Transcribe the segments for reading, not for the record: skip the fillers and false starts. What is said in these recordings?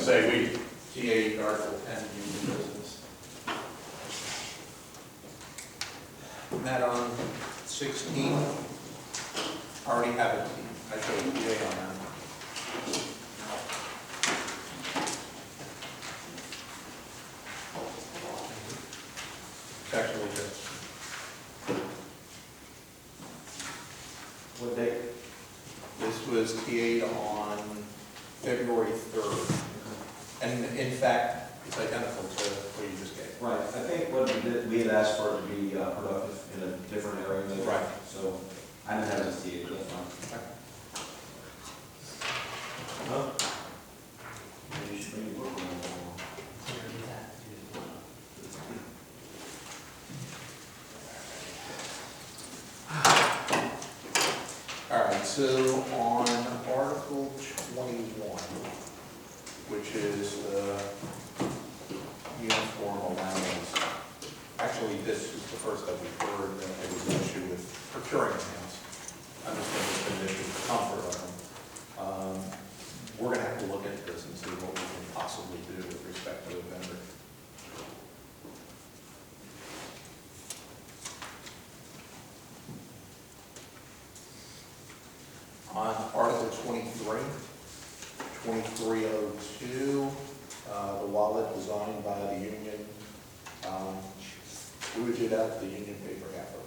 say we, TA Article 10, union business. Met on 16. I already have a team. I showed a TA on that. It's actually just. What date? This was TA'd on February 3rd. And in fact, it's identical to what you just gave. Right, I think what we did, we had asked for it to be productive in a different area. Maybe. Right. So I didn't have this TA, but that's fine. Huh? Maybe you should bring your book along. All right, so on Article 21, which is the uniform allowance, actually, this is the first that we've heard that there was an issue with procuring pants. I understand there's been an issue with comfort of them. We're going to have to look into this and see what we can possibly do with respect to the vendor. On Article 23, 2302, the wallet designed by the union, we would do that, the union paid for half of it.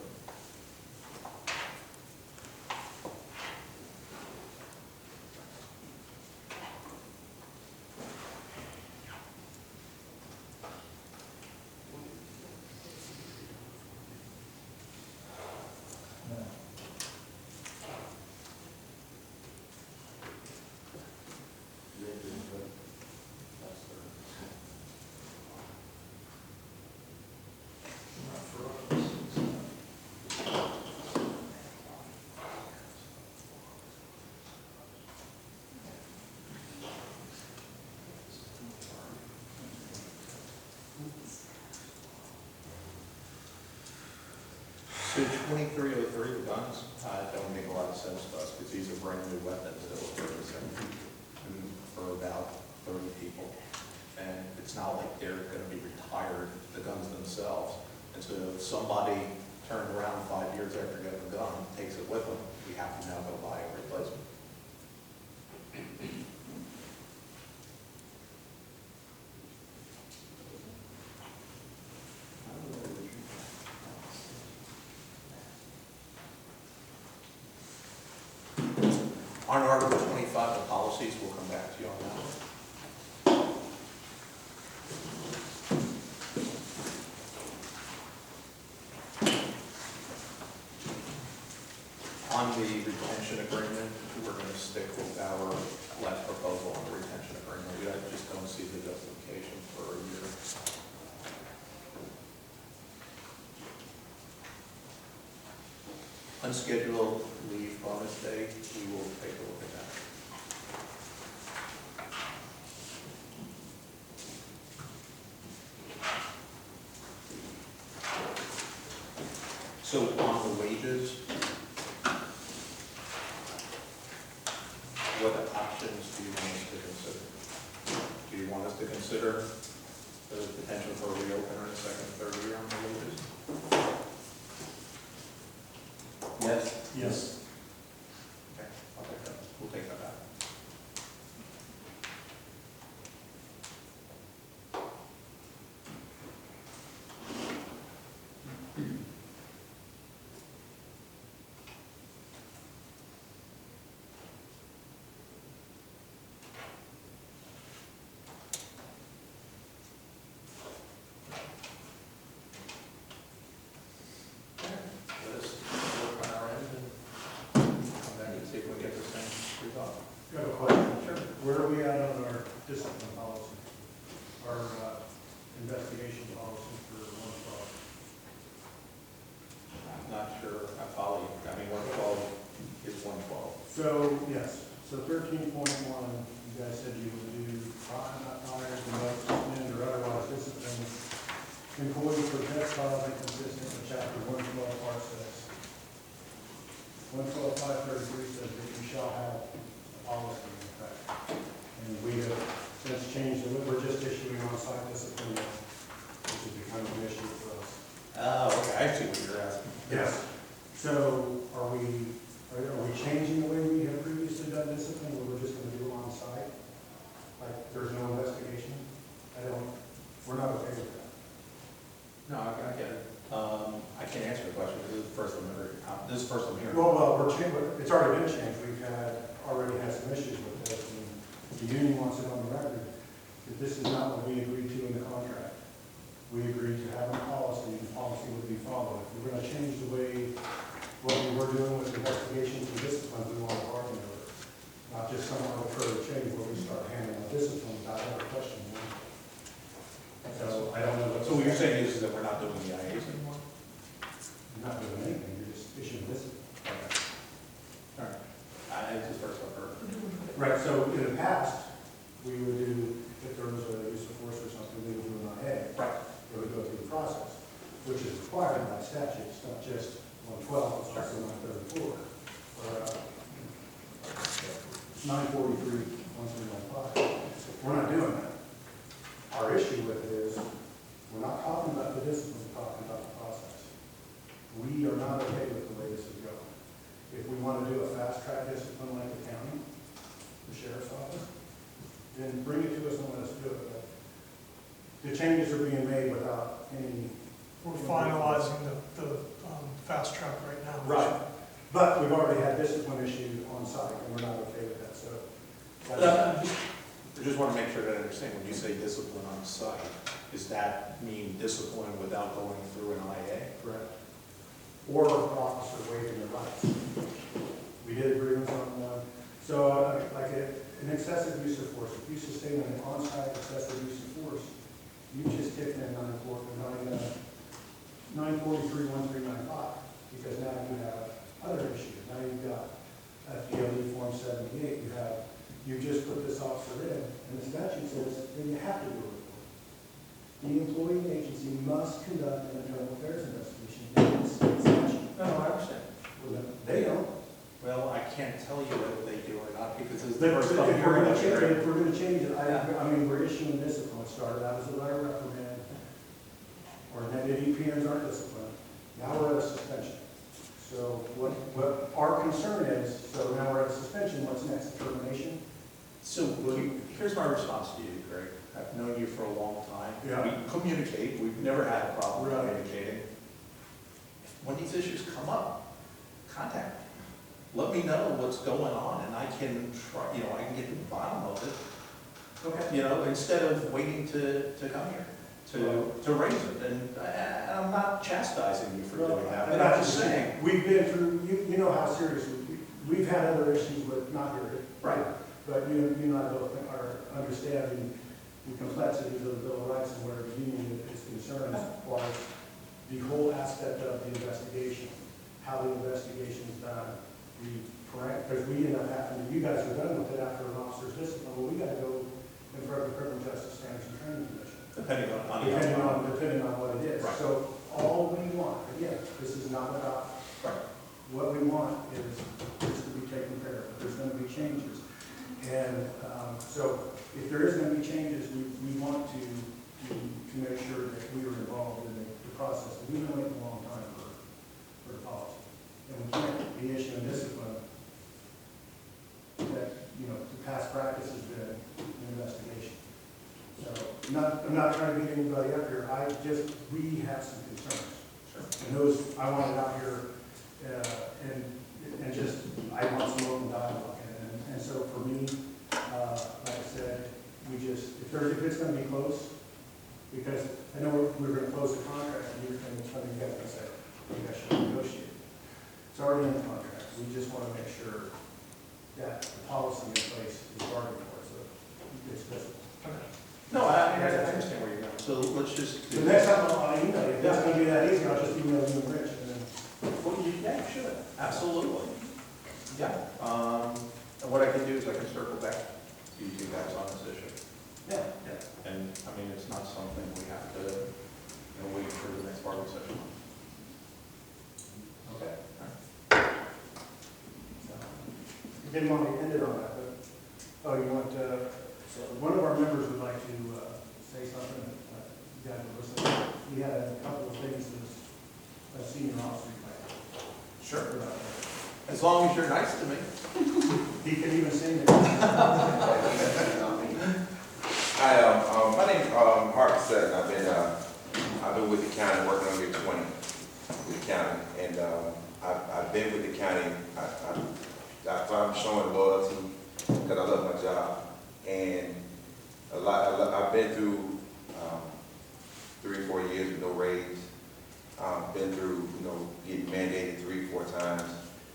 So 2303, the guns, don't make a lot of sense to us because these are brand new weapons that we're purchasing for about 30 people. And it's not like they're going to be retired, the guns themselves. And so if somebody turned around 5 years after getting a gun, takes it with them, we have to now go buy a replacement. On Article 25, the policies, we'll come back to you on that. On the retention agreement, we're going to stick with our last proposal on the retention agreement. We just don't see the justification for a year. Unscheduled leave bonus day, we will take a look at that. So on the wages, what options do you want us to consider? Do you want us to consider the potential for a reopener in the second and third year on the wages? Yes? Yes. Okay, I'll take that. We'll take that back. Let us work on our end and come back and see if we get this thing resolved. I have a question. Sure. Where are we at on our discipline policy? Our investigation policy for 112? I'm not sure I follow you. I mean, 112 is 112. So, yes, so 13.1, you guys said you would do not hire, promote, suspend, or otherwise discipline employees for test files inconsistent with chapter 112, part 6. 112, 533 says that you shall have a policy in effect. And And we have since changed the, we're just issuing on-site discipline, which has become an issue for us. Oh, okay, I see what you're asking. Yes. So are we changing the way we have previously done discipline, where we're just gonna do it on-site? Like, there's no investigation? We're not okay with that. No, I get it. I can't answer the question, this is the first I'm hearing. Well, it's already been changed. Already had some issues with this, and the union wants it on the record that this is not what we agreed to in the contract. We agreed to have a policy, and the policy would be followed. If we're gonna change the way, what we were doing with investigations and discipline, we want to bargain over it. Not just some arbitrary change where we start handling discipline without ever questioning it. So I don't know. So what you're saying is that we're not doing the IAs anymore? You're not doing anything, you're just issuing discipline. Okay. All right. It's the first I've heard. Right, so in the past, we would do, if there was a use of force or something, we would do an IA. Right. It would go through the process, which is required by statute. It's not just 112, it's also 134. Or 943, 1315. We're not doing that. Our issue with it is, we're not talking about the discipline, we're talking about the process. We are not okay with the way this is going. If we want to do a fast track discipline like the county, the sheriff's office, then bring it to us and let us do it. But the changes are being made without any. We're finalizing the fast track right now. Right. But we've already had discipline issued on site, and we're not okay with that, so. I just want to make sure that I understand, when you say discipline on site, does that mean discipline without going through an IA? Correct. Or officer waiving their rights. We did agreements on, like an excessive use of force. If you sustain an on-site excessive use of force, you just kick in 943-1395, because now you have other issues. Now you've got FDLE Form 78, you just put this officer in, and the statute says, then you have to do a report. The employee agency must conduct an internal affairs investigation. It's statute. No, I understand. Well, they don't. Well, I can't tell you whether they do or not, because it's If the first time we're hearing gonna of change it, it. if we're gonna change it, I mean, we're issuing discipline. It started out as a letter of reprimand, or negative EPNs aren't disciplined. Now we're at a suspension. So what our concern is, so now we're at a suspension, what's next? Termination? So here's my response to you, Greg. I've known you for a long time. Yeah. We communicate, we've never had a problem Right. communicating. When these issues come up, contact me. Let me know what's going on, and I can try, I can get to the bottom of it, Okay. instead of waiting to come here to raise it. And I'm not chastising you for doing that, but I'm just saying. We've been through, you know how serious, we've had other issues with, not here. Right. But you and I both are understanding the complexities of the Bill of Rights and where the union is concerned as far as the whole aspect of the investigation, how the investigation is done, because we end up having, you guys are done with it after an officer's discipline, well, we gotta go in front of the Criminal Justice Standards and Training Commission. Depending on Depending on what it is. Right. So all we want, again, this is not about, Right. what we want is to be taken care of. There's gonna be changes. And so if there is gonna be changes, we want to make sure that we are involved in the process. We've been waiting a long time for the policy. And we can't be issuing discipline that, the past practice has been an investigation. So I'm not trying to beat anybody up here. We have some concerns. Sure. And those, I want it out here, and just, I want some open dialogue. And so for me, like I said, if it's gonna be close, because I know we're gonna close the contract, and you're gonna get to say, you guys should negotiate. It's already in the contract. We just wanna make sure that the policy in place is bargained for, so it's visible. No, I understand where you're going. So let's just. The next time I'll email you, if it's gonna be that easy, I'll just email you and Rich, and then. Well, yeah, you should, absolutely. Yeah, and what I can do is I can circle back to you two guys on this issue. Yeah. Yeah. And, it's not something we have to, wait for the next bargaining session. Okay. You didn't want me to end it on that, but, you want, So one of our members would like to say something, you guys will listen. We had a couple of things as senior officer plan. Sure. About that. As long as you're nice to me. He can even sing it. Hi, my name's Harvey Sutton. I've been with the county, working on year 20 with the county, and I've been with the county. I'm showing loyalty because I love my job, and I've been through 3 or 4 years with no raise. Been through, getting mandated 3 or 4 times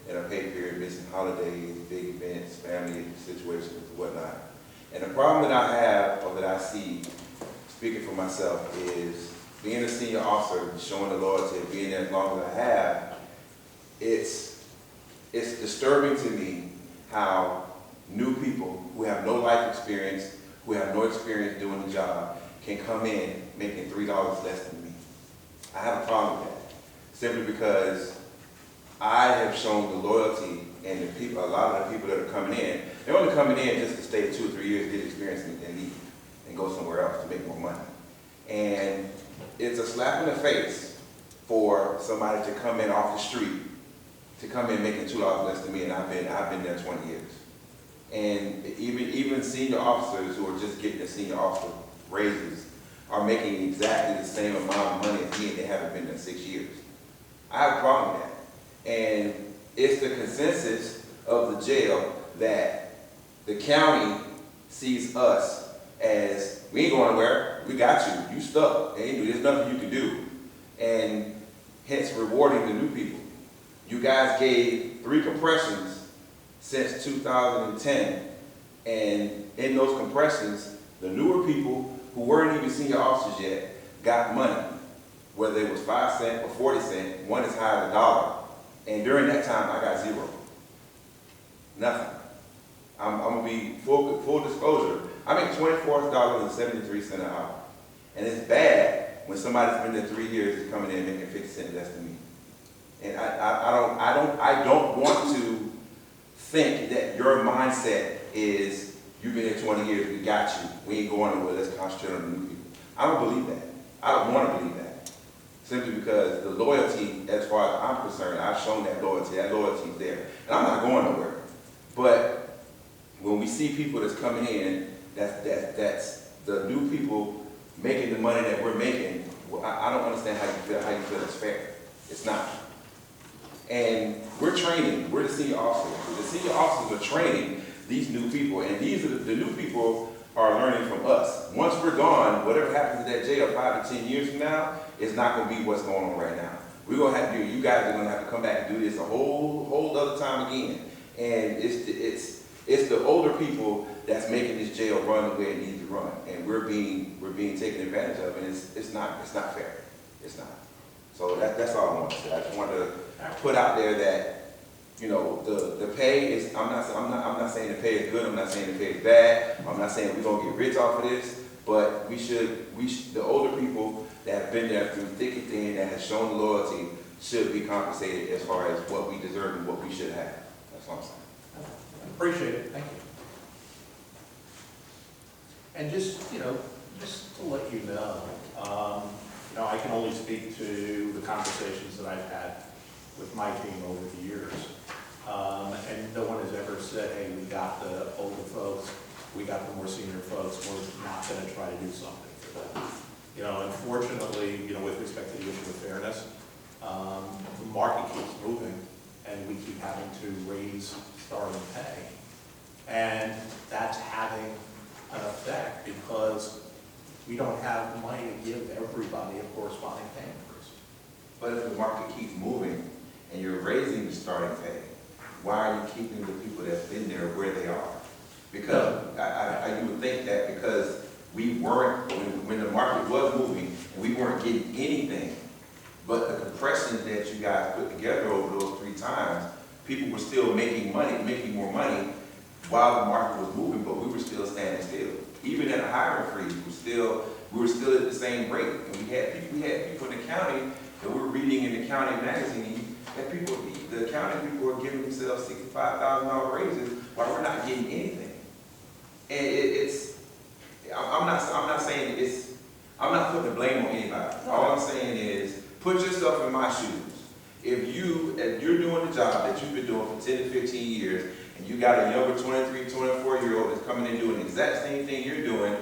in a pay period, missing holidays, big events, family situations, whatnot. And the problem that I have, or that I see, speaking for myself, is being a senior officer, showing the loyalty, and being there as long as I have, it's disturbing to me how new people who have no life experience, who have no experience doing the job, can come in making $3 less than me. I have a problem with that, simply because I have shown the loyalty, and the people, a lot of the people that are coming in, they're only coming in just to stay 2 or 3 years, get experience, and leave, and go somewhere else to make more money. And it's a slap in the face for somebody to come in off the street, to come in making $2 less than me, and I've been there 20 years. And even senior officers who are just getting their senior officer raises are making exactly the same amount of money as me, and they haven't been there 6 years. I have a problem with that. And it's the consensus of the jail that the county sees us as, we ain't going anywhere, we got you, you stuck, there's nothing you can do. And hence rewarding the new people. You guys gave 3 compressions since 2010, and in those compressions, the newer people who weren't even senior officers yet got money, whether it was 5 cents or 40 cents, one as high as $1. And during that time, I got 0. Nothing. I'm gonna be full disclosure. I make $24.73 an hour. And it's bad when somebody's been there 3 years is coming in making 50 cents less than me. And I don't want to think that your mindset is, you've been here 20 years, we got you, we ain't going nowhere, let's concentrate on the new people. I don't believe that. I don't want to believe that. Simply because the loyalty, as far as I'm concerned, I've shown that loyalty is there. And I'm not going nowhere. But when we see people that's coming in, that's the new people making the money that we're making, well, I don't understand how you feel it's fair. It's not. And we're training, we're the senior officers. The senior officers are training these new people, and these are the new people are learning from us. Once we're gone, whatever happens in that jail 5 to 10 years from now, it's not going to be what's going on right now. We're going to have to do, you guys are going to have to come back and do this a whole other time again. And it's the older people that's making this jail run the way it needs to run, and we're being taken advantage of, and it's not fair. It's not. So that's all I want to say. I just want to put out there that, the pay is, I'm not saying the pay is good, I'm not saying the pay is bad, I'm not saying we're gonna get rich off of this, but the older people that have been there through thick and thin, that have shown loyalty, should be compensated as far as what we deserve and what we should have. That's all I'm saying. Appreciate it, thank you. And just to let you know, I can only speak to the conversations that I've had with my team over the years. And no one has ever said, hey, we got the older folks, we got the more senior folks, we're not going to try to do something for them. Unfortunately, with respect to the issue of fairness, the market keeps moving, and we keep having to raise starting pay. And that's having an effect because we don't have the money to give everybody a corresponding pay increase. But if the market keeps moving and you're raising the starting pay, why are you keeping the people that's been there where they are? Because you would think that because we weren't, when the market was moving, and we weren't getting anything, but the compressions that you guys put together over those 3 times, people were still making money, making more money while the market was moving, but we were still standing still. Even at a hiring freeze, we were still at the same rate. And we had people in the county that we were reading in the county magazine that the county people are giving themselves $65,000 raises while we're not getting anything. And if you're doing the job that you've been doing for 10 to 15 years, and you got a younger 23, 24-year-old that's coming in doing the exact same thing you're doing,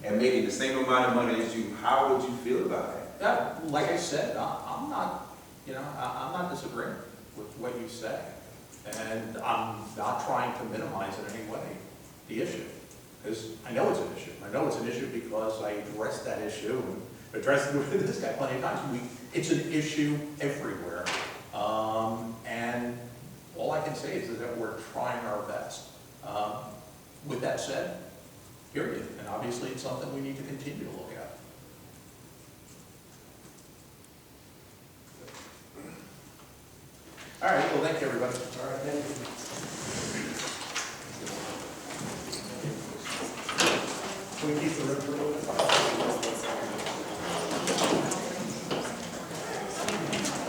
and making the same amount of money as you, how would you feel about that? Yeah, like I said, I'm not, I'm not disagreeing with what you say. And I'm not trying to minimize in any way the issue, because I know it's an issue. I know it's an issue because I addressed that issue and addressed it with this guy plenty of times. It's an issue everywhere. And all I can say is that we're trying our best. With that said, period. And obviously it's something we need to continue to look at.